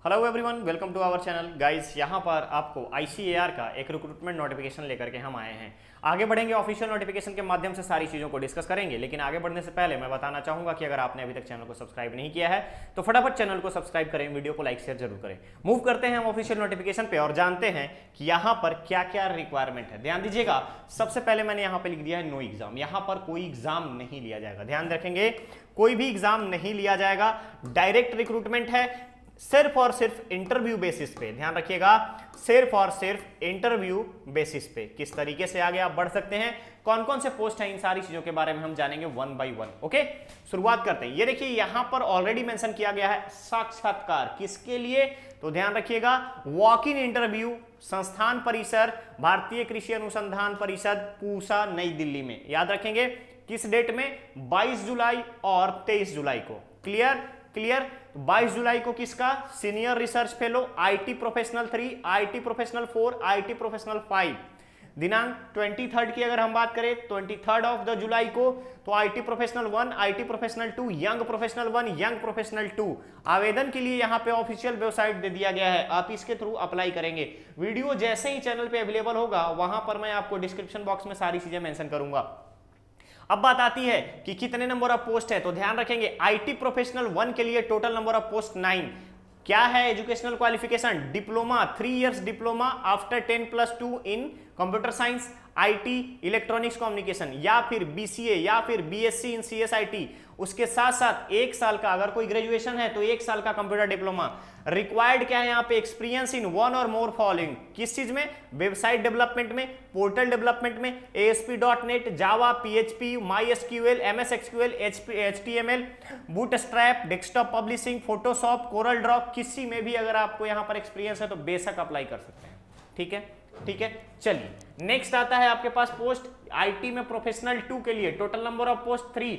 Hello everyone, welcome to our channel guys. यहाँ पर आपको ICAR का एक रिक्रूटमेंट नोटिफिकेशन लेकर के हम आए हैं। आगे बढ़ेंगे, ऑफिशियल नोटिफिकेशन के माध्यम से सारी चीज़ों को डिस्कस करेंगे, लेकिन आगे बढ़ने से पहले मैं बताना चाहूँगा कि अगर आपने अभी तक चैनल को सब्सक्राइब नहीं किया है तो फटाफट चैनल को सब्सक्राइब करें, वीडियो को लाइक शेयर जरूर करें। मूव करते हैं हम ऑफिशियल नोटिफिकेशन पे और जानते हैं कि यहाँ पर क्या क्या रिक्वायरमेंट है। ध्यान दीजिएगा, सबसे पहले मैंने यहाँ पे लिख दिया है नो एग्जाम। यहाँ पर कोई एग्जाम नहीं लिया जाएगा, ध्यान रखेंगे, कोई भी एग्जाम नहीं लिया जाएगा। डायरेक्ट रिक्रूटमेंट है, सिर्फ और सिर्फ इंटरव्यू बेसिस पे। ध्यान रखिएगा, सिर्फ और सिर्फ इंटरव्यू बेसिस पे। किस तरीके से आगे आप बढ़ सकते हैं, कौन कौन से पोस्ट हैं, इन सारी चीजों के बारे में हम जानेंगे वन बाय वन। ओके, शुरुआत करते हैं। ये देखिए, यहां पर ऑलरेडी मेंशन किया गया है साक्षात्कार किसके लिए, तो ध्यान रखिएगा, वॉक इन इंटरव्यू, संस्थान परिसर, भारतीय कृषि अनुसंधान परिषद, पूसा, नई दिल्ली में। याद रखेंगे किस डेट में, 22 जुलाई और 23 जुलाई को। Clear clear. 22 जुलाई को किसका, senior research fellow IT professional 3, IT professional 4, IT professional 5। दिनांक 23 की अगर हम बात करें, 23 ऑफ द जुलाई को तो IT professional 1, IT professional 2, young professional 1, young professional 2। आवेदन के लिए यहाँ पे ऑफिशियल वेबसाइट दे दिया गया है, आप इसके थ्रू अप्लाई करेंगे। वीडियो जैसे ही चैनल पे अवेलेबल होगा वहां पर मैं आपको डिस्क्रिप्शन बॉक्स में सारी चीजें मेंशन करूंगा। अब बात आती है कि कितने नंबर ऑफ पोस्ट है, तो ध्यान रखेंगे IT प्रोफेशनल 1 के लिए टोटल नंबर ऑफ पोस्ट 9। क्या है educational qualification, diploma, 3 years diploma after 10+2 in computer science, IT, electronics communication, या फिर BCA या फिर BSc इन CSIT। उसके साथ साथ 1 साल का, अगर कोई ग्रेजुएशन है तो 1 साल का कंप्यूटर डिप्लोमा। रिक्वायर्ड क्या है यहाँ पे, एक्सपीरियंस इन वन और मोर फॉलोइंग। किस चीज में, वेबसाइट डेवलपमेंट में, पोर्टल डेवलपमेंट में, ASP.NET, जावा, PHP, MySQL, MS SQL, HTML, bootstrap, desktop publishing, Photoshop, Corel Draw, किसी में भी अगर आपको यहाँ पर एक्सपीरियंस है तो बेशक अप्लाई कर सकते हैं। ठीक है, ठीक है। चलिए नेक्स्ट आता है आपके पास पोस्ट IT में प्रोफेशनल 2 के लिए total number of post 3।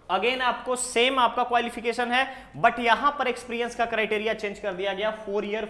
Again आपको सेम आपका क्वालिफिकेशन है, बट यहां पर एक्सपीरियंस का क्राइटेरिया चेंज कर दिया गया, 4 ईयर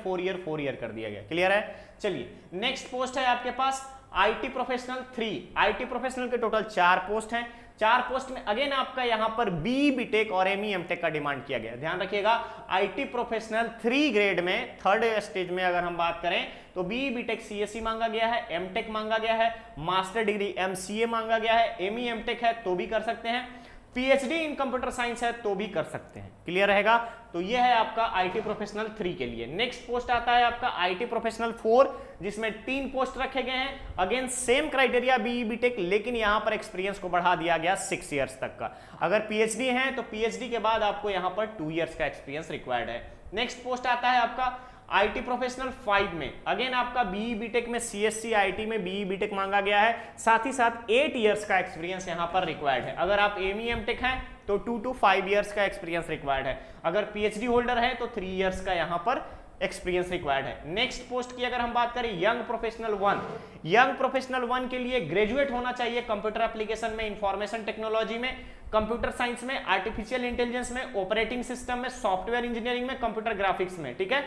कर दिया गया। क्लियर है। चलिए नेक्स्ट पोस्ट है आपके पास IT प्रोफेशनल 3। IT प्रोफेशनल के टोटल 4 पोस्ट हैं। 4 पोस्ट में अगेन आपका यहां पर BE BTech और ME MTech का डिमांड किया गया। ध्यान रखिएगा, IT प्रोफेशनल 3 ग्रेड में, थर्ड स्टेज में अगर हम बात करें तो BE BTech CSE मांगा गया है, MTech मांगा गया है, मास्टर डिग्री MCA मांगा गया है, ME MTech है तो भी कर सकते हैं, PhD इन कंप्यूटर साइंस है तो भी कर सकते हैं। क्लियर रहेगा। तो यह है आपका IT प्रोफेशनल 3 के लिए। नेक्स्ट पोस्ट आता है आपका IT प्रोफेशनल 4, जिसमें 3 पोस्ट रखे गए हैं। Again same criteria BE BTech, लेकिन यहां पर एक्सपीरियंस को बढ़ा दिया गया 6 इयर्स तक का। अगर PhD है तो PhD के बाद आपको यहां पर 2 इयर्स का एक्सपीरियंस रिक्वायर्ड है। नेक्स्ट पोस्ट आता है आपका IT प्रोफेशनल 5 में। अगेन आपका BE BTech में CSC IT में BE BTech मांगा गया है, साथ ही साथ 8 इयर्स का एक्सपीरियंस यहां पर रिक्वायर्ड है। अगर आप ME MTech हैं तो 2 to 5 इयर्स का एक्सपीरियंस रिक्वायर्ड है। अगर PhD होल्डर है तो 3 इयर्स का यहां पर एक्सपीरियंस रिक्वायर्ड है। नेक्स्ट पोस्ट की अगर हम बात करें, यंग प्रोफेशनल 1। यंग प्रोफेशनल 1 के लिए ग्रेजुएट होना चाहिए कंप्यूटर एप्लीकेशन में, इंफॉर्मेशन टेक्नोलॉजी में, कंप्यूटर साइंस में, आर्टिफिशियल इंटेलिजेंस में, ऑपरेटिंग सिस्टम में, सॉफ्टवेयर इंजीनियरिंग में, कंप्यूटर ग्राफिक्स में। ठीक है।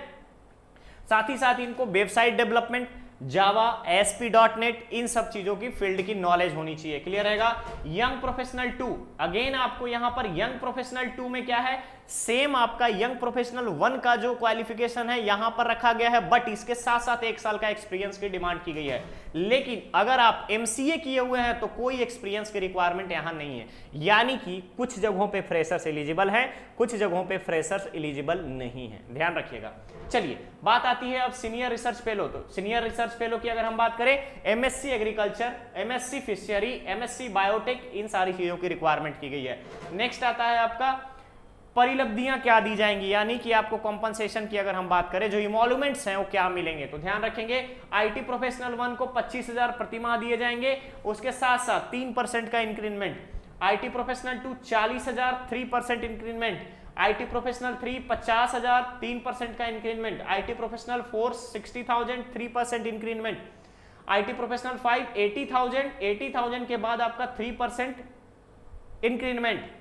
साथ ही साथ इनको वेबसाइट डेवलपमेंट, जावा, ASP.NET, इन सब चीजों की फील्ड की नॉलेज होनी चाहिए। क्लियर रहेगा। यंग प्रोफेशनल 2, अगेन आपको यहां पर यंग प्रोफेशनल 2 में क्या है, सेम आपका यंग प्रोफेशनल 1 का जो क्वालिफिकेशन है यहां पर रखा गया है, बट इसके साथ साथ 1 साल का एक्सपीरियंस की डिमांड की गई है। लेकिन अगर आप MCA किए हुए हैं तो कोई एक्सपीरियंस की रिक्वायरमेंट यहां नहीं है। यानी कि कुछ जगहों पे फ्रेशर्स एलिजिबल है, कुछ जगहों पे फ्रेशर्स एलिजिबल नहीं है, ध्यान रखिएगा। चलिए बात आती है अब सीनियर रिसर्च फेलो। तो सीनियर रिसर्च फेलो की अगर हम बात करें, MSc agriculture, MSc fishery, MSc biotech, इन सारी चीजों की रिक्वायरमेंट की गई है। नेक्स्ट आता है आपका परिलब्धियां क्या दी जाएंगी, यानी कि आपको कॉम्पनसेशन की अगर हम बात करें, जो इमोल्यूमेंट्स हैं वो क्या मिलेंगे। तो ध्यान रखेंगे, IT प्रोफेशनल 1 को 25,000 प्रतिमाह दिए जाएंगे, उसके साथ साथ 3% का increment. IT professional 2 40,000, 3% increment. IT professional 3 50,000, 3% का increment. IT professional 4 60,000, 3% increment. IT professional 5 80,000 के बाद आपका 3% increment.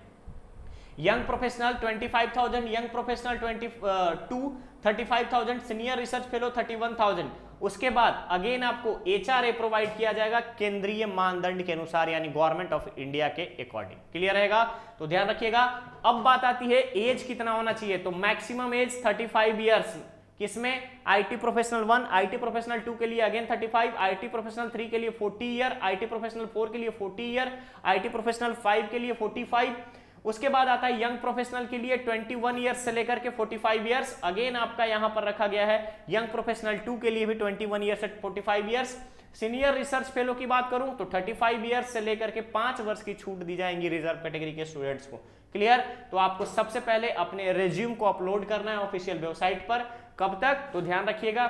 Young professional 25,000, young professional 22 35,000, senior research fellow 31,000। उसके बाद अगेन आपको HRA प्रोवाइड किया जाएगा केंद्रीय मानदंड के अनुसार, यानी गवर्नमेंट ऑफ इंडिया के अकॉर्डिंग। क्लियर रहेगा? तो ध्यान रखिएगा। अब बात आती है एज कितना होना चाहिए, तो मैक्सिमम एज 35 ईयर्स किसमें, IT प्रोफेशनल 1, IT प्रोफेशनल 2 के लिए अगेन 35, IT प्रोफेशनल 3 के लिए 40 ईयर, IT प्रोफेशनल 4 के लिए 40 ईयर, IT प्रोफेशनल 5 के लिए 45। उसके बाद आता है यंग प्रोफेशनल के लिए 21 ईयर्स से लेकर के 45 ईयर्स। अगेन आपका यहां पर रखा गया है यंग प्रोफेशनल 2 के लिए भी 21 ईयर्स से 45 ईयर्स। सीनियर रिसर्च फेलो की बात करूं तो 35 ईयर्स से लेकर के 5 वर्ष की छूट दी जाएंगी रिजर्व कैटेगरी के स्टूडेंट्स को। क्लियर? तो आपको सबसे पहले अपने रिज्यूम को अपलोड करना है ऑफिशियल वेबसाइट पर। कब तक? तो ध्यान रखिएगा,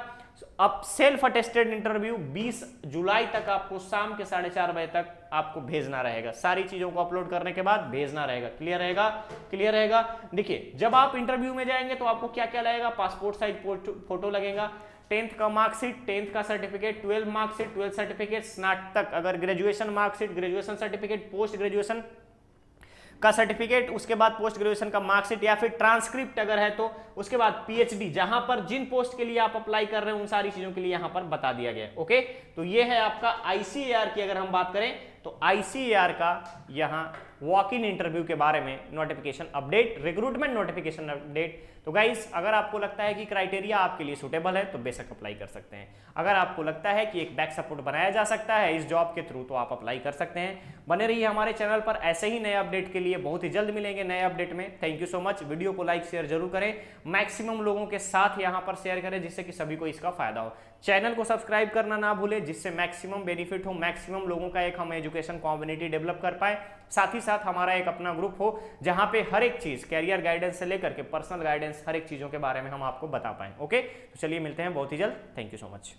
अब सेल्फ अटेस्टेड इंटरव्यू 20 जुलाई तक आपको शाम के 4:30 बजे तक आपको भेजना रहेगा। सारी चीजों को अपलोड करने के बाद भेजना रहेगा। क्लियर रहेगा? क्लियर रहेगा। देखिए, जब आप इंटरव्यू में जाएंगे तो आपको क्या क्या लगेगा, पासपोर्ट साइज फोटो लगेगा, 10th का मार्कशीट, 10th का सर्टिफिकेट, 12 मार्कशीट, 12 सर्टिफिकेट, स्नातक अगर graduation marksheet, graduation certificate, post graduation का सर्टिफिकेट, उसके बाद पोस्ट ग्रेजुएशन का मार्कशीट या फिर ट्रांसक्रिप्ट अगर है तो, उसके बाद PhD, जहां पर जिन पोस्ट के लिए आप अप्लाई कर रहे हैं उन सारी चीजों के लिए यहां पर बता दिया गया है। ओके, तो ये है आपका ICAR की अगर हम बात करें तो ICAR का यहां वॉक इन इंटरव्यू के बारे में notification update, recruitment notification update. तो गाइस, अगर आपको लगता है कि क्राइटेरिया आपके लिए सुटेबल है तो बेशक अप्लाई कर सकते हैं। अगर आपको लगता है कि एक बैक सपोर्ट बनाया जा सकता है इस जॉब के थ्रू तो आप अप्लाई कर सकते हैं। बने रहिए हमारे चैनल पर ऐसे ही नए अपडेट के लिए, बहुत ही जल्द मिलेंगे नए अपडेट में। Thank you so much. Video को लाइक शेयर जरूर करें, मैक्सिमम लोगों के साथ यहां पर शेयर करें जिससे कि सभी को इसका फायदा हो। चैनल को सब्सक्राइब करना ना भूलें जिससे मैक्सिमम बेनिफिट हो, मैक्सिमम लोगों का एक हम एजुकेशन कम्युनिटी डेवलप कर पाए। साथ ही साथ हमारा एक अपना ग्रुप हो जहां पे हर एक चीज, कैरियर गाइडेंस से लेकर के पर्सनल गाइडेंस, हर एक चीजों के बारे में हम आपको बता पाएं। ओके, तो चलिए मिलते हैं बहुत ही जल्द। Thank you so much.